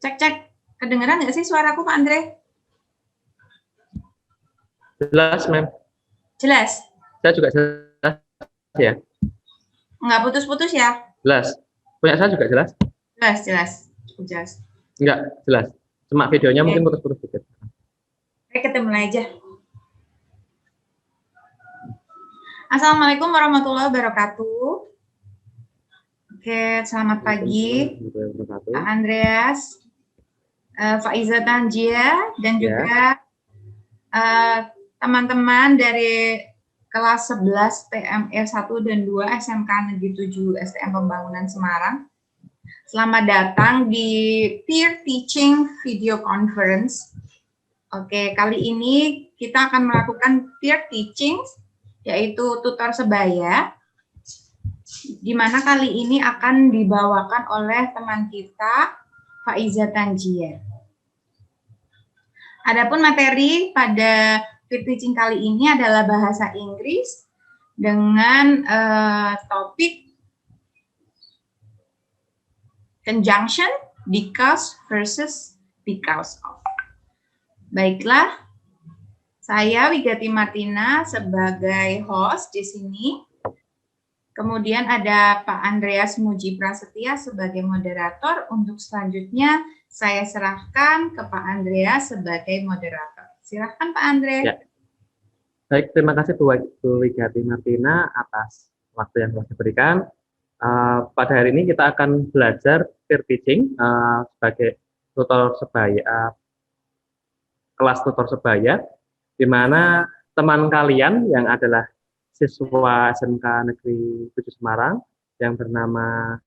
Cek. Kedengeran nggak sih suaraku, Pak Andre? Jelas, Mem. Jelas? Saya juga jelas ya. Nggak putus-putus ya? Jelas. Punya saya juga jelas? Jelas. Enggak, jelas. Cuma videonya mungkin putus-putus sedikit. Oke, ketemu aja. Assalamualaikum warahmatullahi wabarakatuh. Oke, selamat pagi Pak Andreas, Faiza Tanjia, dan juga teman-teman dari kelas 11 PMR 1 dan 2 SMK Negeri 7 STM Pembangunan Semarang. Selamat datang di Peer Teaching Video Conference. Oke, kali ini kita akan melakukan peer teaching, yaitu tutor sebaya, di mana kali ini akan dibawakan oleh teman kita, Faiza Tanjia. Adapun materi pada peer teaching kali ini adalah bahasa Inggris dengan topik conjunction, because versus because of. Baiklah, saya Wigati Martina sebagai host di sini. Kemudian ada Pak Andreas Muji Prasetya sebagai moderator. Untuk selanjutnya saya serahkan ke Pak Andreas sebagai moderator. Silahkan Pak Andre. Ya. Baik, terima kasih Bu Wigati Martina atas waktu yang telah diberikan. Pada hari ini kita akan belajar peer teaching sebagai tutor sebaya, kelas tutor sebaya, di mana teman kalian yang adalah siswa SMK Negeri 7 Semarang yang bernama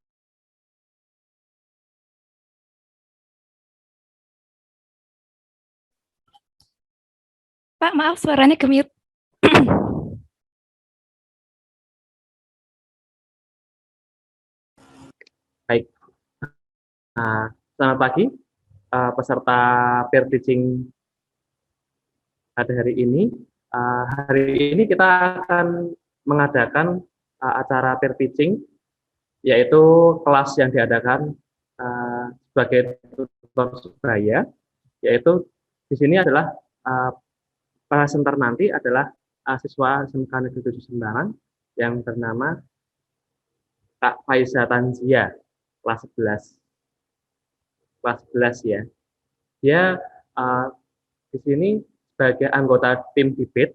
Pak, maaf suaranya ke-mute. Baik. Selamat pagi peserta peer teaching pada hari ini. Hari ini kita akan mengadakan acara peer teaching, yaitu kelas yang diadakan sebagai tutor sebaya, yaitu di sini adalah presenter nanti adalah siswa SMK Negeri 7 Semarang yang bernama Kak Faiza Tanjia, kelas 11. Kelas 11 ya. Dia di sini sebagai anggota tim debate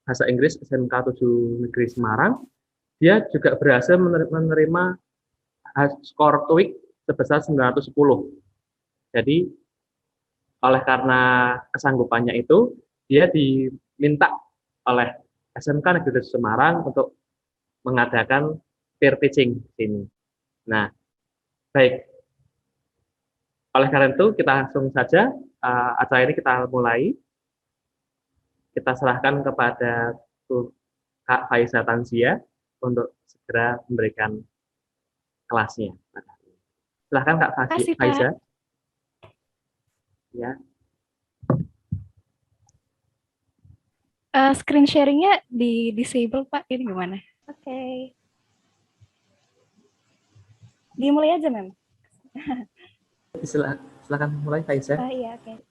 bahasa Inggris SMK 7 Negeri Semarang, dia juga berhasil menerima skor TOEIC sebesar 910. Jadi oleh karena kesanggupannya itu, dia diminta oleh SMK Negeri 7 Semarang untuk mengadakan peer teaching di sini. Nah, baik. Oleh karena itu, kita langsung saja acara ini kita mulai. Kita serahkan kepada Kak Faiza Tanzia untuk segera memberikan kelasnya. Silahkan Kak Faiza. Ya. Screen sharing-nya di disable Pak, ini gimana? Oke. Dimulai aja, Mem. Silakan mulai Faiza. Iya, oke.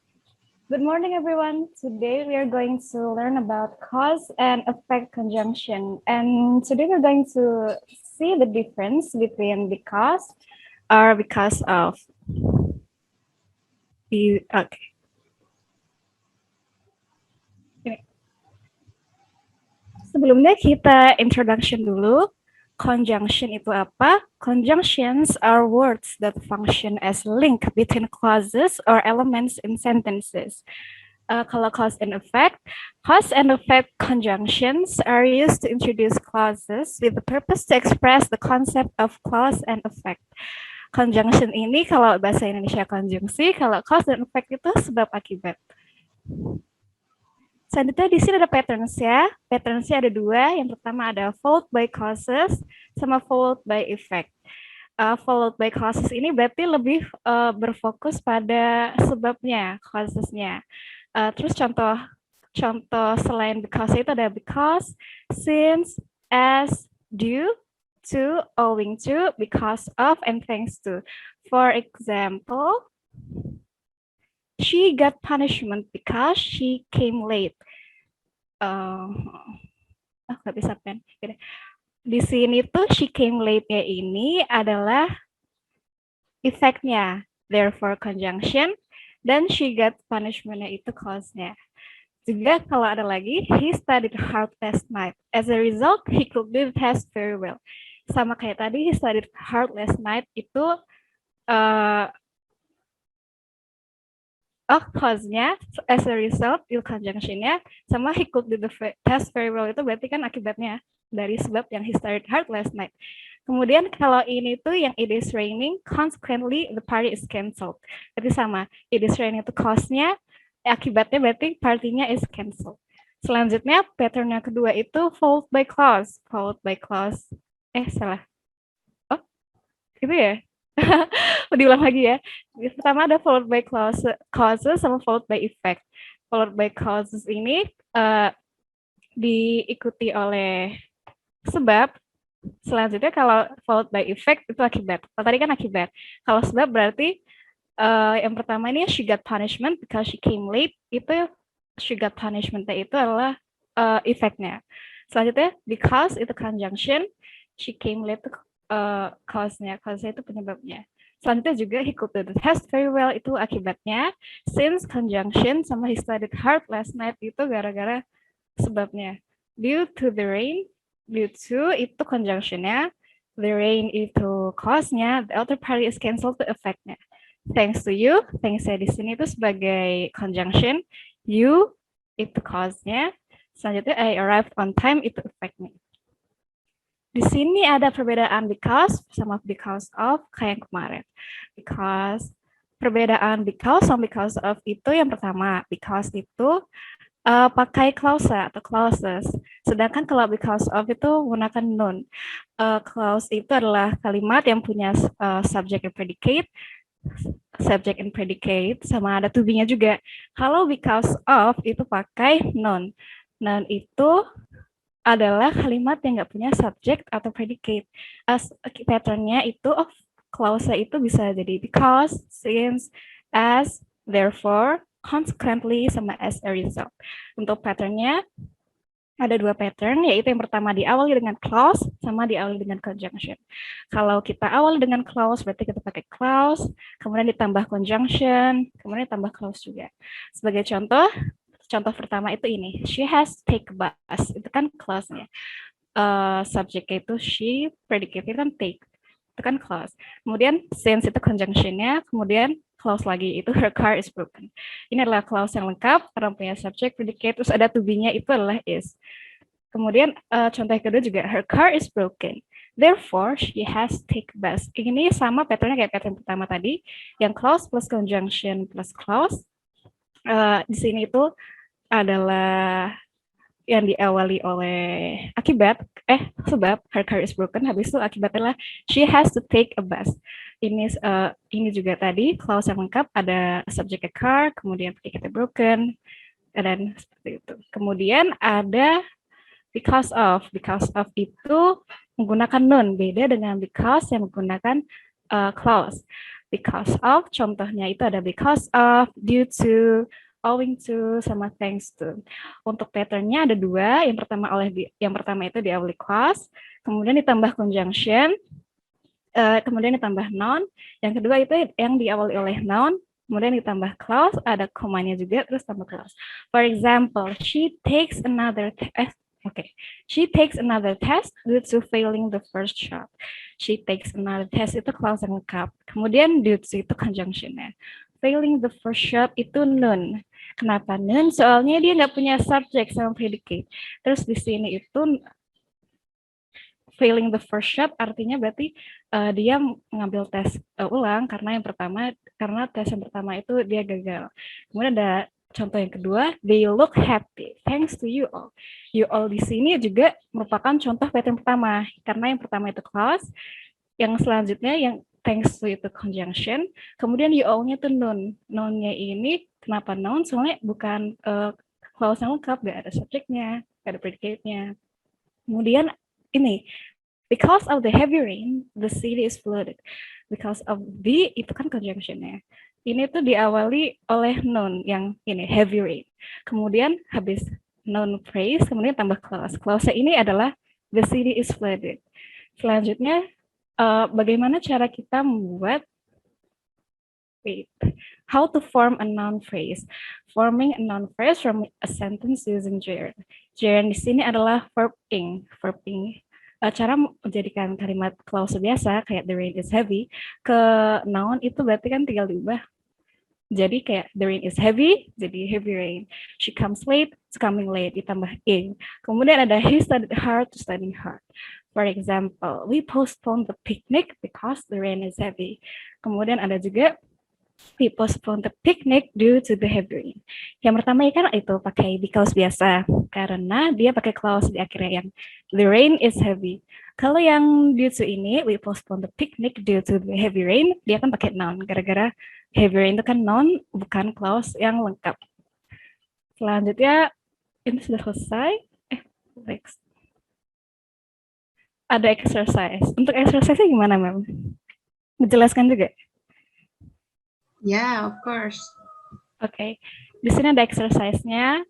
Good morning, everyone. Today we are going to learn about cause and effect conjunction. And today we're going to see the difference between because or because of. Okay. Sebelumnya kita introduction dulu. Conjunction itu apa? Conjunctions are words that function as link between clauses or elements in sentences. Kalau cause and effect conjunctions are used to introduce clauses with the purpose to express the concept of clause and effect. Conjunction ini kalau bahasa Indonesia konjungsi, kalau cause and effect itu sebab akibat. Selanjutnya di sini ada patterns ya. Patterns-nya ada dua. Yang pertama ada followed by causes sama followed by effect. Followed by causes ini berarti lebih berfokus pada sebabnya, causesnya. Terus contoh selain because itu ada because, since, as, due to, owing to, because of, and thanks to. For example, She got punishment because she came late. Nggak bisa pen. Di sini tuh she came late-nya ini adalah efeknya, therefore conjunction, dan she got punishment-nya itu cause-nya. Juga kalau ada lagi, he studied hard last night. As a result, he could do the test very well. Sama kayak tadi, he studied hard last night itu cause-nya, as a result, itu conjunction-nya, sama he could do the test very well itu berarti kan akibatnya dari sebab yang he studied hard last night. Kemudian kalau ini tuh yang it is raining, consequently the party is cancelled. Berarti sama, it is raining itu cause-nya, akibatnya berarti party-nya is cancelled. Selanjutnya, pattern yang kedua itu followed by clause. Followed by clause. Salah. Oh, gitu ya? Diulang lagi ya. Pertama ada followed by causes sama followed by effect. Followed by causes ini diikuti oleh sebab. Selanjutnya kalau followed by effect itu akibat. Kalau tadi kan akibat. Kalau sebab berarti yang pertama ini she got punishment because she came late. Itu she got punishment itu adalah efeknya. Selanjutnya because itu conjunction, she came late itu cause-nya itu penyebabnya. Selanjutnya juga he could do the test very well itu akibatnya. Since conjunction sama he studied hard last night itu gara-gara sebabnya. Due to the rain, due to itu conjunction-nya, the rain itu cause-nya, the other party is cancelled to effect-nya. Thanks to you, thanks saya di sini itu sebagai conjunction, you itu cause-nya, selanjutnya I arrived on time itu effect-nya. Di sini ada perbedaan because sama because of kayak yang kemarin. Because perbedaan because sama because of itu yang pertama, because itu pakai clause atau clauses. Sedangkan kalau because of itu menggunakan noun. Clause itu adalah kalimat yang punya subject and predicate, sama ada to be-nya juga. Kalau because of itu pakai noun. Noun itu adalah kalimat yang nggak punya subject atau predicate. Pattern-nya itu of clause itu bisa jadi because, since, as, therefore, consequently, sama as a result. Untuk pattern-nya ada dua pattern, yaitu yang pertama diawali dengan clause sama diawali dengan conjunction. Kalau kita awali dengan clause, berarti kita pakai clause, kemudian ditambah conjunction, kemudian ditambah clause juga. Sebagai contoh pertama itu ini, she has to take a bus, itu kan clause-nya. Subject-nya itu she, predicate-nya kan take, itu kan clause. Kemudian since itu conjunction-nya, kemudian clause lagi, itu her car is broken. Ini adalah clause yang lengkap, karena punya subject, predicate, terus ada to be-nya itu adalah is. Kemudian contoh yang kedua juga, her car is broken. Therefore, she has to take a bus. Ini sama pattern-nya kayak pattern pertama tadi, yang clause plus conjunction plus clause. Di sini itu adalah yang diawali oleh sebab her car is broken, habis itu akibatnya she has to take a bus. Ini juga tadi clause yang lengkap, ada subject a car, kemudian predicate broken, dan seperti itu. Kemudian ada because of itu menggunakan noun, beda dengan because yang menggunakan clause. Because of, contohnya itu ada because of, due to, owing to, sama thanks to. Untuk pattern-nya ada dua. Yang pertama itu diawali clause, kemudian ditambah conjunction, kemudian ditambah noun. Yang kedua itu yang diawali oleh noun, kemudian ditambah clause, ada komanya juga, terus tambah clause. For example, she takes another test due to failing the first shot. She takes another test itu clause yang lengkap. Kemudian due to itu conjunction-nya. Failing the first shot itu noun. Kenapa noun? Soalnya dia nggak punya subject sama predicate. Terus di sini itu failing the first shot artinya berarti dia mengambil tes ulang karena tes yang pertama itu dia gagal. Kemudian ada contoh yang kedua, they look happy thanks to you all. You all di sini juga merupakan contoh pattern pertama karena yang pertama itu clause, yang selanjutnya yang thanks to itu conjunction, kemudian you all-nya itu noun. Noun-nya ini kenapa noun? Soalnya bukan clause yang lengkap, gak ada subjeknya, gak ada predicate-nya. Kemudian ini, because of the heavy rain, the city is flooded. Because of the, itu kan conjunction-nya. ini tuh diawali oleh noun yang ini heavy rain. Kemudian habis noun phrase, kemudian tambah clause. Clause ini adalah the city is flooded. Selanjutnya, bagaimana cara kita membuat how to form a noun phrase. Forming a noun phrase from a sentence using gerund. Gerund di sini adalah verb ing. Verb ing. Cara menjadikan kalimat clause biasa kayak the rain is heavy ke noun itu berarti kan tinggal diubah. Jadi kayak the rain is heavy, jadi heavy rain. She comes late, it's coming late, ditambah ing. Kemudian ada he studied hard to study hard. For example, we postponed the picnic because the rain is heavy. Kemudian ada juga we postponed the picnic due to the heavy rain. Yang pertama ya kan itu pakai because biasa, karena dia pakai clause di akhirnya yang the rain is heavy. Kalau yang due to ini, we postponed the picnic due to the heavy rain, dia kan pakai noun, gara-gara heavy rain itu kan noun, bukan clause yang lengkap. Selanjutnya, ini sudah selesai. Next. Ada exercise. Untuk exercise-nya gimana, Mem? Menjelaskan juga? Yeah, of course. Oke. Di sini ada exercise-nya,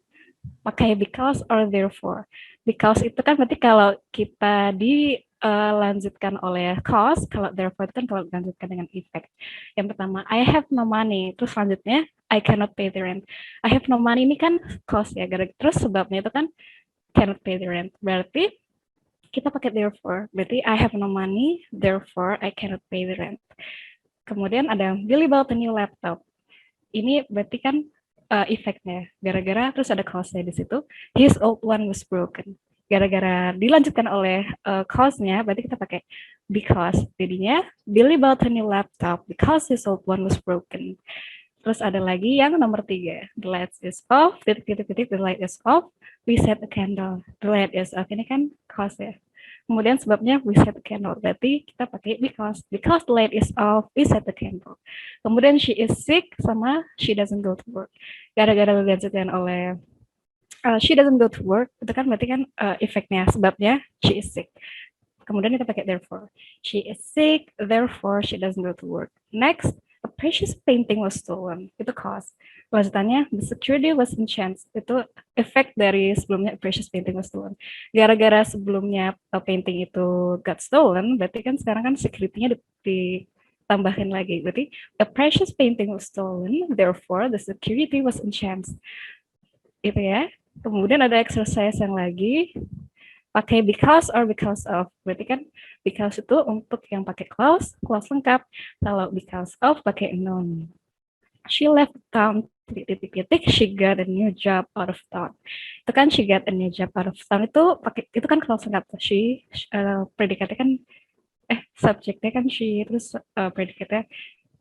pakai because or therefore. Because itu kan berarti kalau kita dilanjutkan oleh cause, kalau therefore itu kan kalau dilanjutkan dengan effect. Yang pertama, I have no money. Terus selanjutnya, I cannot pay the rent. I have no money ini kan cause ya. Terus sebabnya itu kan cannot pay the rent. Berarti kita pakai therefore. Berarti I have no money, therefore I cannot pay the rent. Kemudian ada Billy bought a new laptop. Ini berarti kan efeknya gara-gara terus ada cause-nya di situ, his old one was broken, gara-gara dilanjutkan oleh cause-nya berarti kita pakai because. Jadinya Billy bought a new laptop because his old one was broken. Terus ada lagi yang nomor 3, the light is off, the light is off, we set a candle, the light is off. Ini kan cause ya. Kemudian sebabnya we set the candle, berarti kita pakai because the light is off, we set the candle. Kemudian she is sick sama she doesn't go to work. Gara-gara dilanjutkan oleh she doesn't go to work, itu kan berarti kan efeknya, sebabnya she is sick. Kemudian kita pakai therefore. She is sick, therefore she doesn't go to work. Next, a precious painting was stolen. Itu cause. Lanjutannya, the security was enhanced. Itu efek dari sebelumnya a precious painting was stolen. Gara-gara sebelumnya painting itu got stolen, berarti kan sekarang kan security-nya ditambahin lagi. Berarti a precious painting was stolen, therefore the security was enhanced. Itu ya. Kemudian ada exercise yang lagi, pakai because or because of. Berarti kan because itu untuk yang pakai clause lengkap. Kalau because of pakai noun. She left town, she got a new job out of town. Itu kan she got a new job out of town itu pakai itu kan clause lengkap. She predikatnya kan subjeknya kan she, terus predikatnya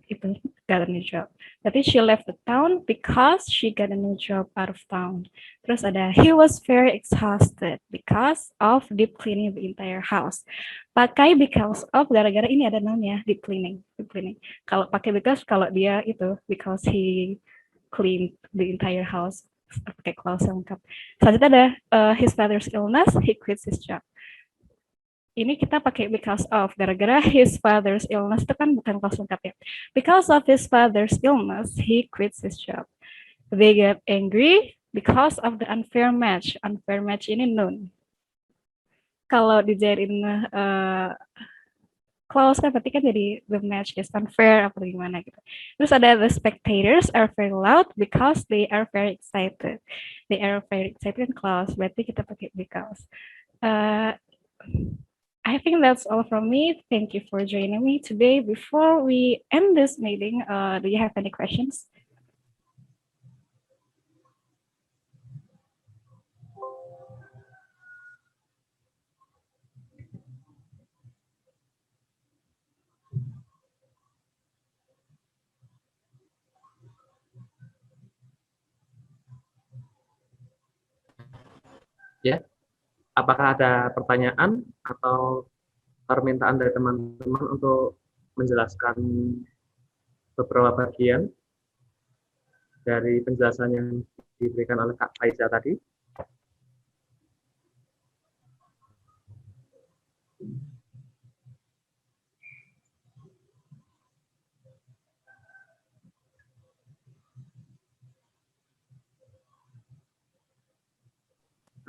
itu got a new job. Berarti she left the town because she got a new job out of town. Terus ada he was very exhausted because of deep cleaning the entire house. Pakai because of gara-gara ini ada nounnya deep cleaning. Kalau pakai because kalau dia itu because he cleaned the entire house, pakai clause yang lengkap. Selanjutnya ada his father's illness, he quits his job. Ini kita pakai because of, gara-gara his father's illness itu kan bukan clause lengkap ya. Because of his father's illness, he quits his job. They get angry because of the unfair match. Unfair match ini noun. Kalau dijadiin clause kan berarti kan jadi the match is unfair apa gimana gitu. Terus ada the spectators are very loud because they are very excited. They are very excited clause, berarti kita pakai because. I think that's all from me. Thank you for joining me today. Before we end this meeting, do you have any questions? Ya, apakah ada pertanyaan atau permintaan dari teman-teman untuk menjelaskan beberapa bagian dari penjelasan yang diberikan oleh Kak Faiza tadi?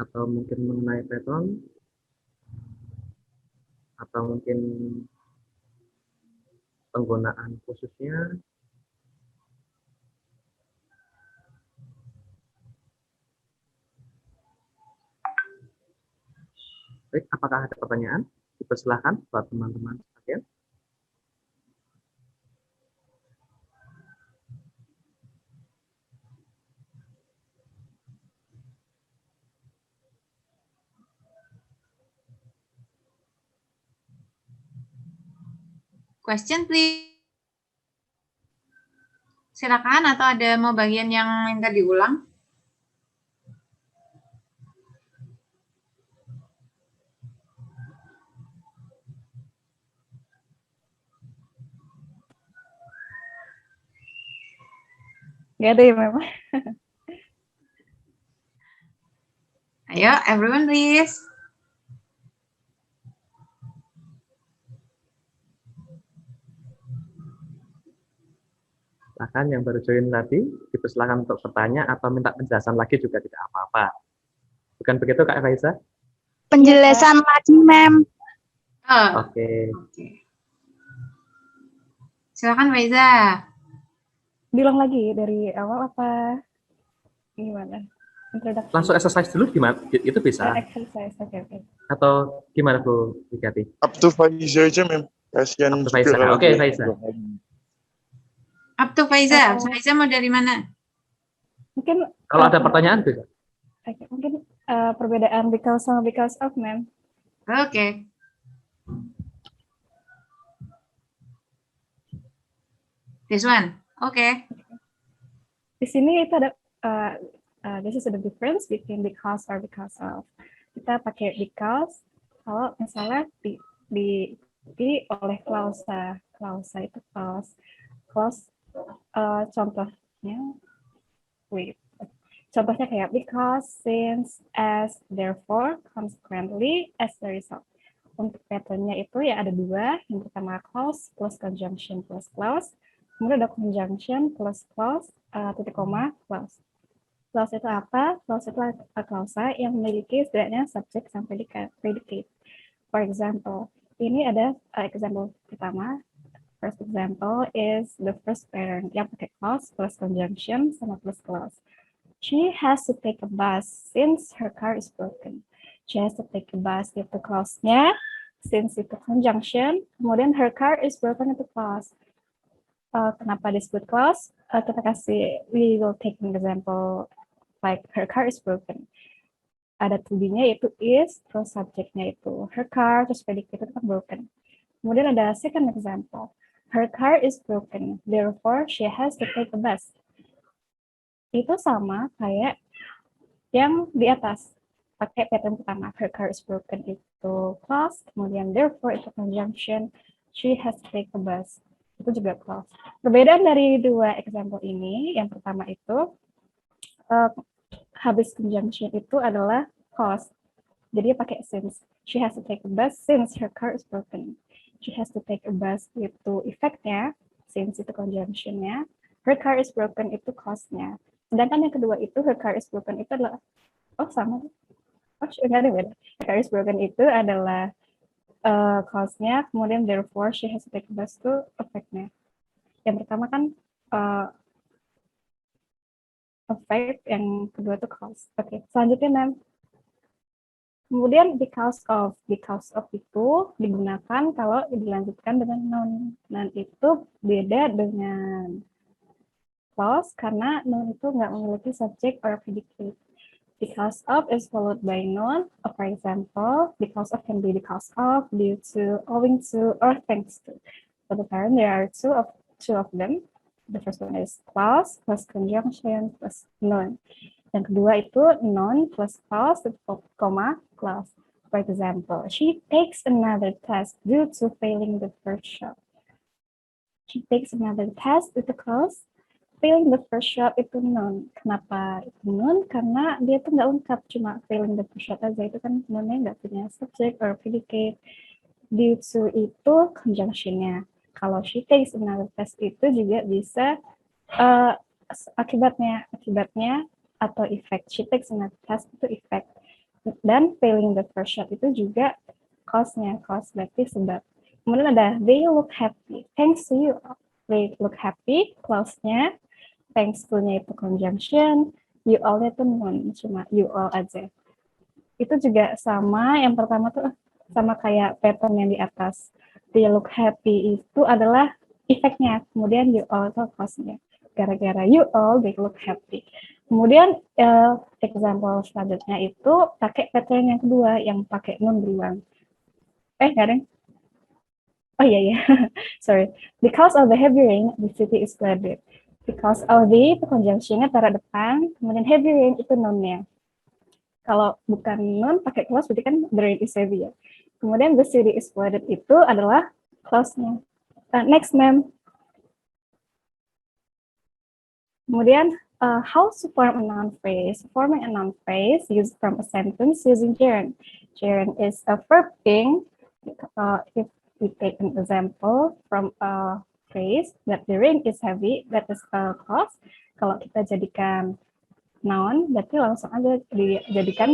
atau mungkin mengenai pattern, atau mungkin penggunaan khususnya. Baik, apakah ada pertanyaan? Dipersilahkan buat teman-teman sekalian. Question please. Silakan, atau ada mau bagian yang minta diulang? Nggak ada ya memang. Ayo, everyone please. Silahkan yang baru join tadi, dipersilakan untuk bertanya atau minta penjelasan lagi juga tidak apa-apa. Bukan begitu Kak Faiza? Penjelasan lagi, Mem. Oh, Oke. silakan Faiza. Bilang lagi dari awal apa gimana? Introduction. Langsung exercise dulu gimana? Itu bisa. Exercise, oke. Atau gimana Bu Wigati? Up to Faiza aja, Mem. Kasihan Up to juga Faiza. kalau Oke, dia Faiza. Up to Faiza. Faiza mau dari mana? Mungkin Kalau ada pertanyaan bisa. oke, mungkin perbedaan because sama because of, Mem. Oke. This one. Oke. Di sini itu ada this is the difference between because or because of. Kita pakai because kalau misalnya diikuti oleh klausa. Klausa itu clause contohnya contohnya kayak because, since, as, therefore, consequently, as a result. Untuk patternnya itu ya ada dua. Yang pertama clause plus conjunction plus clause. Kemudian ada conjunction plus clause, titik koma, clause. Clause itu apa? Clause itu klausa yang memiliki setidaknya subjek sampai predicate. For example, ini ada example pertama. First example is the first pattern yang pakai clause plus conjunction sama plus clause. She has to take a bus since her car is broken. She has to take a bus itu clause-nya, since itu conjunction, kemudian her car is broken itu clause. Kenapa disebut clause? Kita kasih, we will take an example like her car is broken. Ada to be-nya yaitu is, terus subjeknya itu her car, terus predicate itu kan broken. Kemudian ada second example. Her car is broken, therefore she has to take a bus. Itu sama kayak yang di atas. Pakai pattern pertama, her car is broken itu clause, kemudian therefore itu conjunction, she has to take a bus. Itu juga clause. Perbedaan dari dua example ini, yang pertama itu habis conjunction itu adalah clause. Jadi pakai since. She has to take a bus since her car is broken. She has to take a bus itu effect-nya, since itu conjunction-nya. Her car is broken itu cause-nya. Sedangkan yang kedua itu her car is broken itu adalah sama. Enggak ada beda. Her car is broken itu adalah cause-nya, kemudian therefore she has to take a bus itu effect-nya. Yang pertama kan effect, yang kedua itu cause. Oke, selanjutnya Mem. Kemudian because of itu digunakan kalau dilanjutkan dengan noun. Noun itu beda dengan clause karena noun itu nggak memiliki subject or predicate. Because of is followed by noun. For example, because of can be because of, due to, owing to, or thanks to. For the parent, there are two of them. The first one is clause plus conjunction plus noun. Yang kedua itu noun plus clause, comma, clause. For example, she takes another test due to failing the first shot. She takes another test itu clause, failing the first shot itu noun. Kenapa itu noun? Karena dia tuh nggak lengkap, cuma failing the first shot aja. Itu kan nounnya nggak punya subject or predicate. Due to itu conjunction-nya. Kalau she takes another test itu juga bisa akibatnya atau effect. She takes another test itu effect. Dan failing the first shot itu juga cause-nya, cause berarti sebab. Kemudian ada they look happy, thanks to you. They look happy, clause-nya, thanks to-nya itu conjunction, you all-nya itu noun, cuma you all aja. Itu juga sama, yang pertama tuh sama kayak pattern yang di atas. They look happy itu adalah efeknya, kemudian you all itu cause-nya. Gara-gara you all, they look happy. Kemudian example selanjutnya itu pakai pattern yang kedua, yang pakai noun berulang. Nggak ada. Oh iya, sorry. Because of the heavy rain, the city is flooded. Because of the itu conjunction-nya taruh depan, kemudian heavy rain itu noun-nya. Kalau bukan noun pakai clause berarti kan the rain is heavy ya. Kemudian the city is flooded itu adalah clause-nya. Next, ma'am. Kemudian how to form a noun phrase. Forming a noun phrase used from a sentence using gerund. Gerund is a verb thing. If we take an example from a phrase that the rain is heavy, that is a clause. Kalau kita jadikan noun, berarti langsung aja dijadikan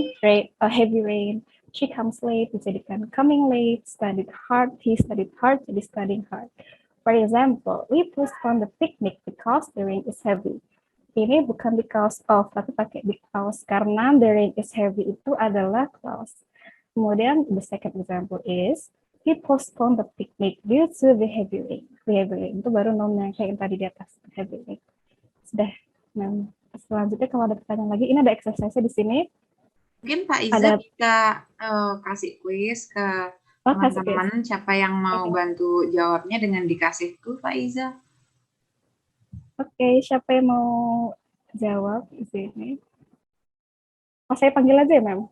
heavy rain. She comes late, dijadikan coming late. Studied hard, he studied hard, jadi studying hard. For example, we postponed the picnic because the rain is heavy. Ini bukan because of, tapi pakai because, karena the rain is heavy itu adalah clause. Kemudian the second example is, he postponed the picnic due to the heavy rain. The heavy rain itu baru noun yang kayak tadi di atas, heavy rain. Sudah. Nah, selanjutnya kalau ada pertanyaan lagi, ini ada exercise di sini. Mungkin Pak Iza bisa kasih kuis ke teman-teman siapa yang mau bantu jawabnya dengan dikasih tuh Pak Iza. Oke, siapa yang mau jawab di sini? Oh, saya panggil aja ya, Mem?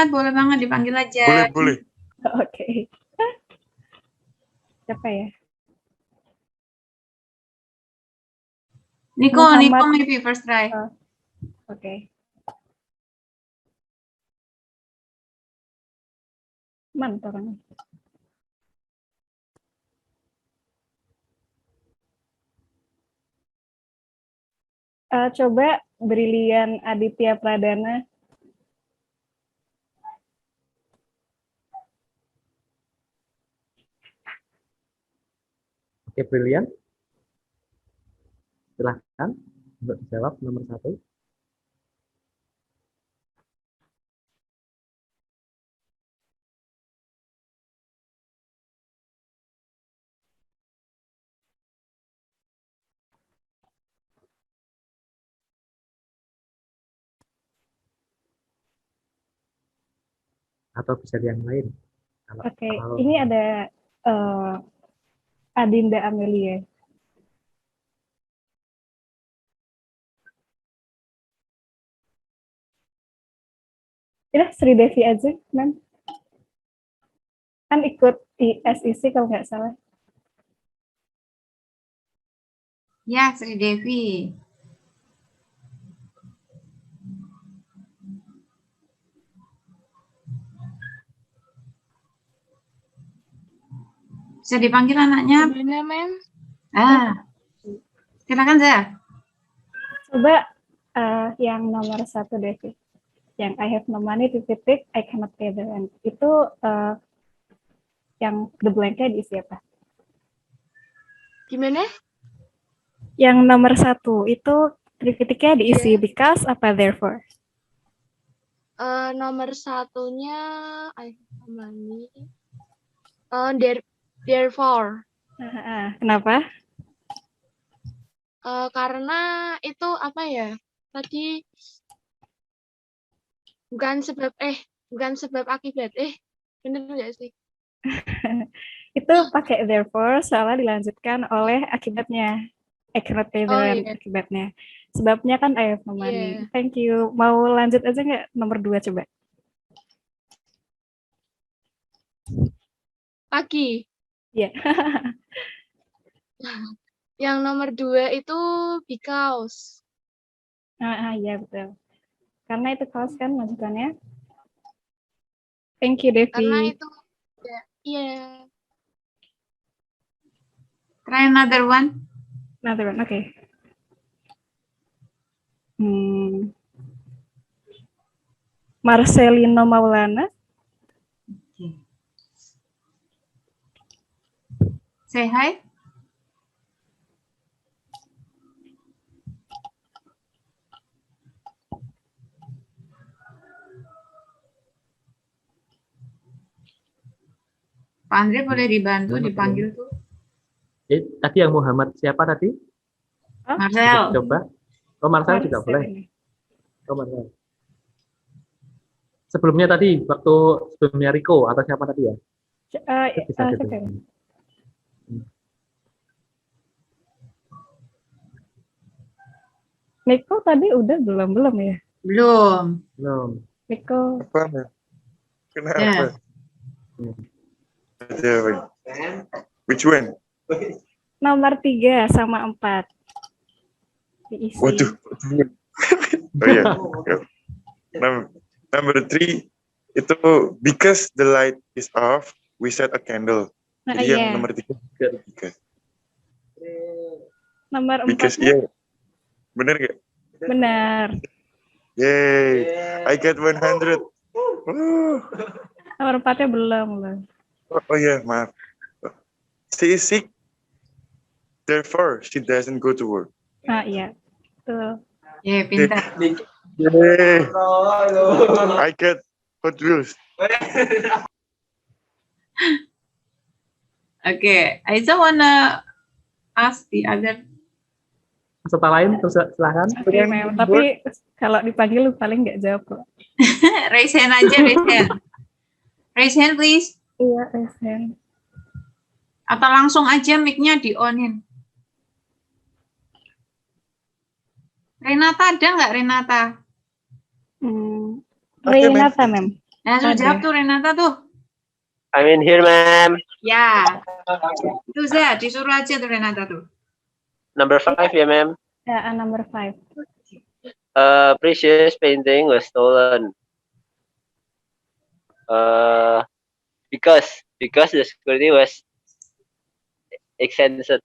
Boleh banget dipanggil aja. Boleh. Oke. Siapa ya? Niko maybe first try. Oke. Mana orangnya? Coba Brilian Aditya Pradana. Oke, Brilian. Silahkan untuk jawab nomor 1. Atau bisa yang lain. Oke, ini ada Adinda Amelia. Udah, Sri Devi aja, Mem. Kan ikut SEC kalau nggak salah. Ya, Sri Devi. Bisa dipanggil anaknya? Gimana, Mem? Silakan Zah. Coba yang nomor 1 Devi. Yang I have no money, titik, I cannot pay the rent. Itu yang the blank-nya diisi apa? Gimana? Yang nomor 1 itu titiknya diisi because apa therefore? Nomor 1-nya I have no money. Therefore. Kenapa? Karena itu apa ya? Tadi bukan sebab akibat. Bener nggak sih? Itu pakai therefore soalnya dilanjutkan oleh akibatnya. I cannot pay the rent, akibatnya. Sebabnya kan I have no money. Thank you. Mau lanjut aja nggak nomor 2 coba? Pagi. Iya. Yang nomor 2 itu because. Iya betul. Karena itu cause kan lanjutannya. Thank you, Devi. Karena itu ya. Try another one. Another one, okay. Marcelino Maulana. Okay. Say hi. Pak Andre boleh dibantu dipanggil tuh. Tadi yang Muhammad siapa tadi? Marcel. Coba. Oh, Marcel juga boleh. Ini. Oh, Marcel. Sebelumnya tadi, waktu sebelumnya Rico atau siapa tadi ya? Itu bisa gitu. siapa ya? Nico tadi udah belum ya? Belum. Belum. Nico. Apa, Mem? Kenapa? Ya. Ada, Mem. Which one? Nomor 3 sama 4. Diisi. Waduh. Oh iya. Number 3 itu because the light is off, we set a candle. Nah, Jadi iya. yang nomor 3 because. Nomor 4. Because iya. Bener gak? Benar. Yay. I get 100. Nomor 4-nya belum loh. Oh iya, maaf. She is sick. Therefore, she doesn't go to work. Nah, iya. Tuh. Ya, pintar. Yay. I get Hot Wheels. Okay, Aiza wanna ask the other. Peserta lain, terus silahkan. Oke, Mem. Tapi kalau dipanggil lu paling nggak jawab loh. Raise hand aja, raise hand. Raise hand, please. Iya, Esen. Atau langsung aja mic-nya di-on-in. Renata ada nggak, Renata? Renata, Mem. Nah, suruh Ada. jawab tuh Renata tuh. I'm in here, ma'am. Ya. Tuh, Za, disuruh aja tuh Renata tuh. Number 5, yeah, ma'am. Ya, number 5. Precious painting was stolen. Because the security was extended.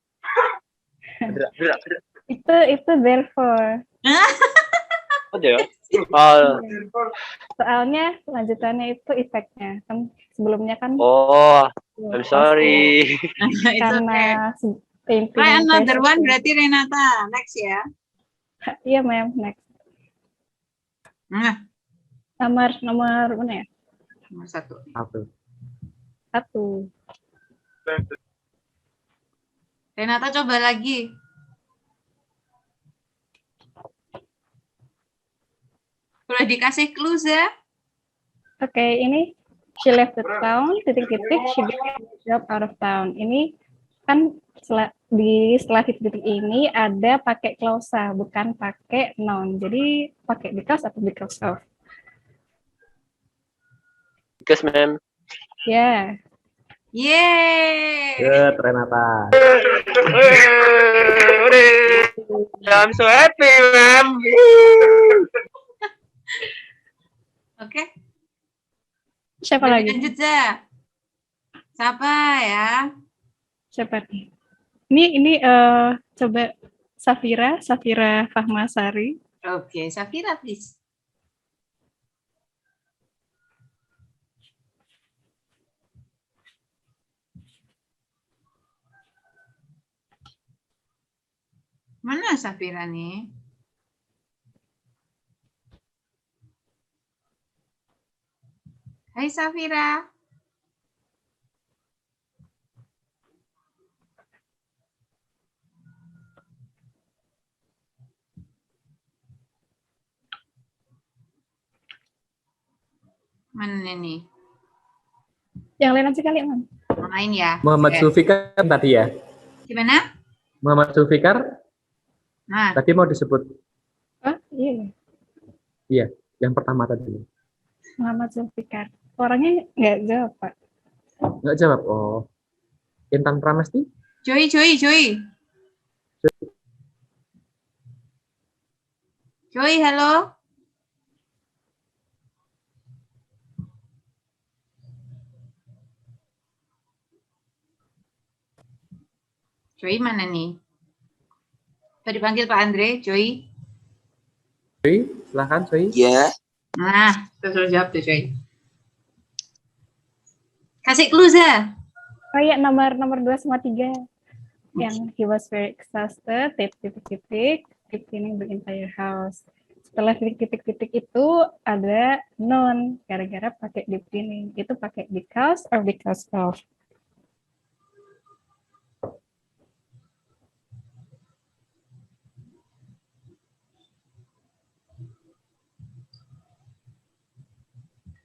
Itu therefore. What the? Oh, Soalnya lanjutannya itu efeknya. Kan sebelumnya kan I'm sorry. It's okay. karena painting. Try another one berarti Renata. Next ya. Iya, Mem. Next. Nah, Nomor mana ya? nomor 1. 1. Renata coba lagi. Boleh dikasih clue ya? Oke, ini she left the town, titik-titik, she got a job out of town. Ini kan setelah titik-titik ini ada pakai klausa, bukan pakai noun. Jadi pakai because atau because of. Because, ma'am. Ya. Yeay. Good, Renata. I'm so happy, ma'am. Oke. Siapa Boleh lagi? lanjut ya. Siapa ya? Siapa nih? Ini coba Safira Fahmasari. Oke, Safira please. Mana Safira nih? Hai Safira. Mana nih? Yang lain aja kali, Mam. Yang lain ya. Muhammad Oke. Zulfikar tadi ya. Gimana? Muhammad Zulfikar Nah, tadi mau disebut. Oh, iya. Iya, yang pertama tadi. Muhammad Zulfikar. Orangnya nggak jawab, Pak. Nggak jawab. Oh, Intan Pramesti? Joy. Joy, halo. Joy mana nih? Tadi panggil Pak Andre, Joy. Joy, silahkan Joy. Ya, Nah, terus jawab tuh coy. Kasih clue ya. Oh iya, nomor 2 sama 3 yang he was very exhausted, titik-titik, cleaning the entire house. Setelah titik-titik itu ada non, gara-gara pakai deep cleaning. Itu pakai because or because of.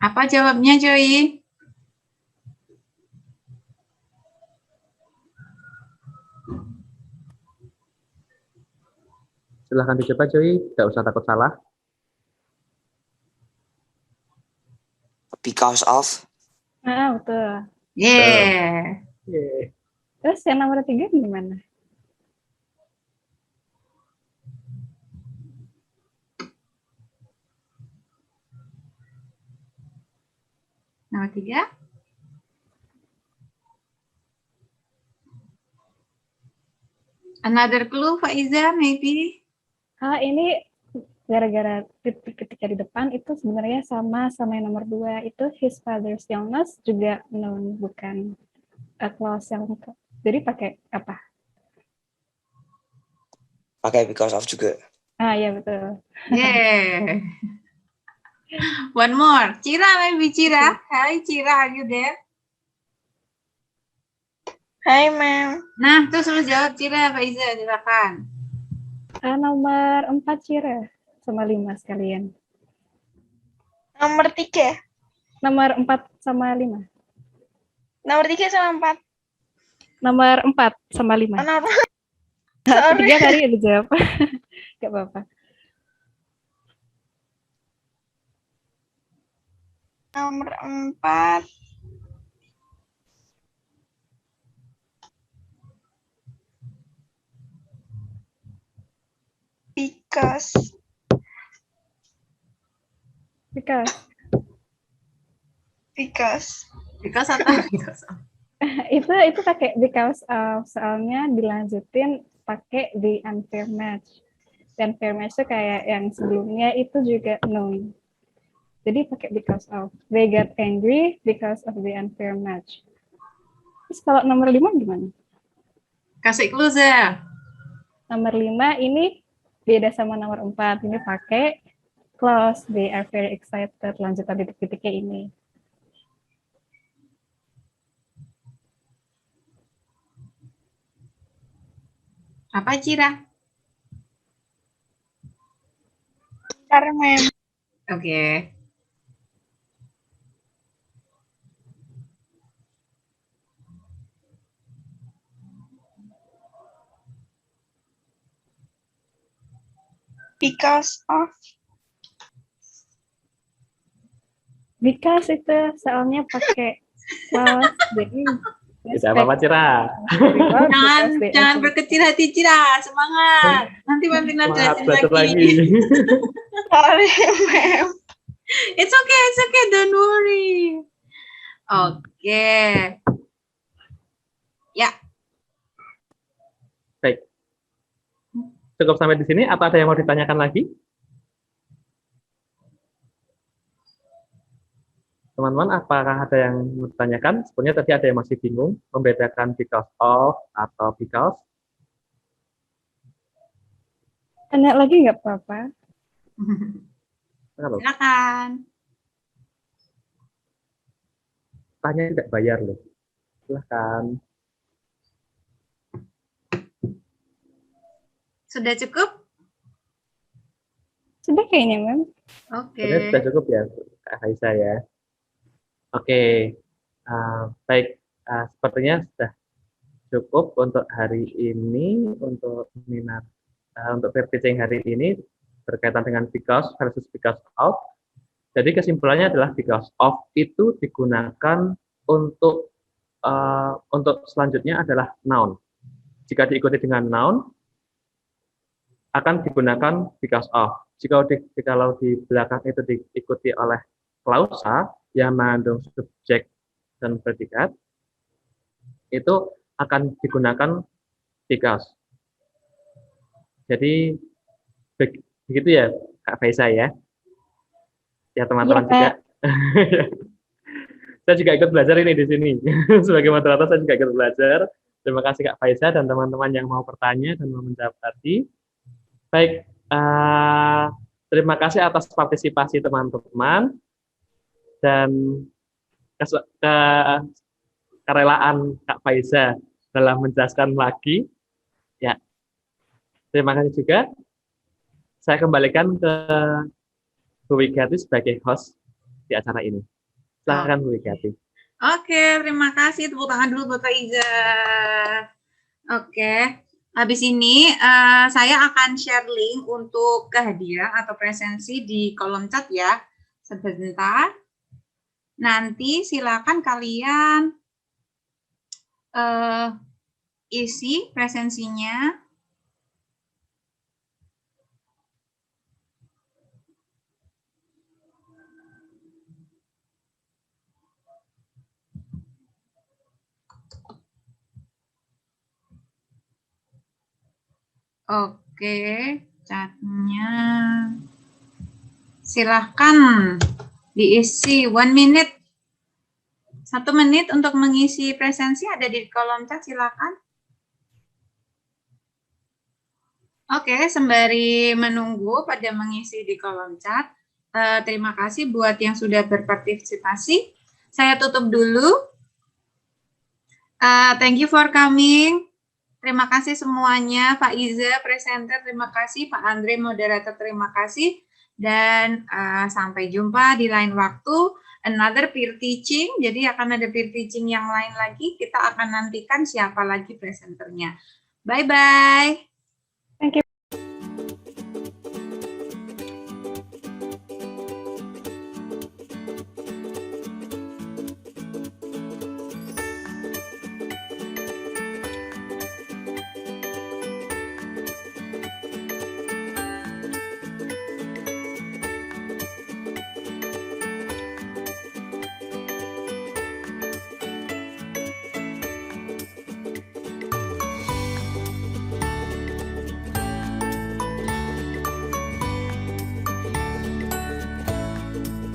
Apa jawabnya Joy? Silahkan dicoba Joy, nggak usah takut salah. Because of. Betul. Yeah. Yeay. Terus yang nomor 3 gimana? Nomor 3. Another clue, Faiza, maybe? Ini gara-gara titik ketika di depan itu sebenarnya sama yang nomor 2. Itu his father's illness juga non, bukan a clause yang jadi pakai apa? Pakai because of juga. Ya betul. Yeah. One more. Cira, maybe Cira. Hi Cira, are you there? Hai, Ma'am. Nah, terus lu jawab Cira, Faiza, silakan. Nomor 4 Cira sama 5 sekalian. Nomor 3. Nomor 4 sama 5. Nomor 3 sama 4. Nomor 4 sama 5. Nomor Ketiga tadi udah jawab. Gak apa-apa. Nomor 4. Because. Because atau because of? Itu pakai because of, soalnya dilanjutin pakai the unfair match. Dan fair match itu kayak yang sebelumnya itu juga known. Jadi pakai because of. They got angry because of the unfair match. Terus kalau nomor 5 gimana? Kasih clue ya. Nomor 5 ini beda sama nomor 4. Ini pakai clause, they are very excited, lanjutan titik-titiknya ini. Apa Cira? Bentar, Ma'am. Oke. Because of. Because itu soalnya pakai clause, jadi Tidak apa-apa Cira. Jangan berkecil hati Cira, semangat. Nanti Martina Semangat jelasin belajar lagi. lagi. Sorry, Ma'am. It's okay, don't worry. Oke. Ya, Baik. Cukup sampai di sini. Apa ada yang mau ditanyakan lagi? Teman-teman, apakah ada yang mau ditanyakan? Sebenarnya tadi ada yang masih bingung membedakan because of atau because. tanya lagi nggak apa-apa. Halo. silakan. Tanya tidak bayar loh. Silahkan. Sudah cukup? Sudah kayaknya, Mem. Oke. Sebenarnya sudah cukup ya, Kak Aisyah ya. Oke, baik. Sepertinya sudah cukup untuk hari ini, untuk minat, untuk pair teaching hari ini berkaitan dengan because versus because of. Jadi kesimpulannya adalah because of itu digunakan untuk selanjutnya adalah noun. Jika diikuti dengan noun, akan digunakan because of. Jikalau di belakang itu diikuti oleh klausa yang mengandung subjek dan predikat, itu akan digunakan because. Jadi begitu ya Kak Faisa ya. Ya teman-teman Iya, juga. Saya juga ikut belajar ini di sini. Sebagai moderator saya juga ikut belajar. Terima kasih Kak Faiza dan teman-teman yang mau bertanya dan mau menjawab tadi. Baik, terima kasih atas partisipasi teman-teman dan kerelaan Kak Faiza dalam menjelaskan lagi. Ya, terima kasih juga. Saya kembalikan ke Bu Wigati sebagai host di acara ini. Silakan Bu Wigati. Oke, terima kasih. Tepuk tangan dulu buat Kak Iza. Oke, habis ini saya akan share link untuk kehadiran atau presensi di kolom chat ya. Sebentar. Nanti silakan kalian isi presensinya. Oke, chatnya. Silahkan diisi 1 minute. 1 menit untuk mengisi presensi ada di kolom chat, silakan. Oke, sembari menunggu pada mengisi di kolom chat, terima kasih buat yang sudah berpartisipasi. Saya tutup dulu. Thank you for coming. Terima kasih semuanya, Pak Iza, presenter, terima kasih, Pak Andre, moderator, terima kasih. Dan sampai jumpa di lain waktu, another peer teaching, jadi akan ada peer teaching yang lain lagi, kita akan nantikan siapa lagi presenternya. Bye-bye.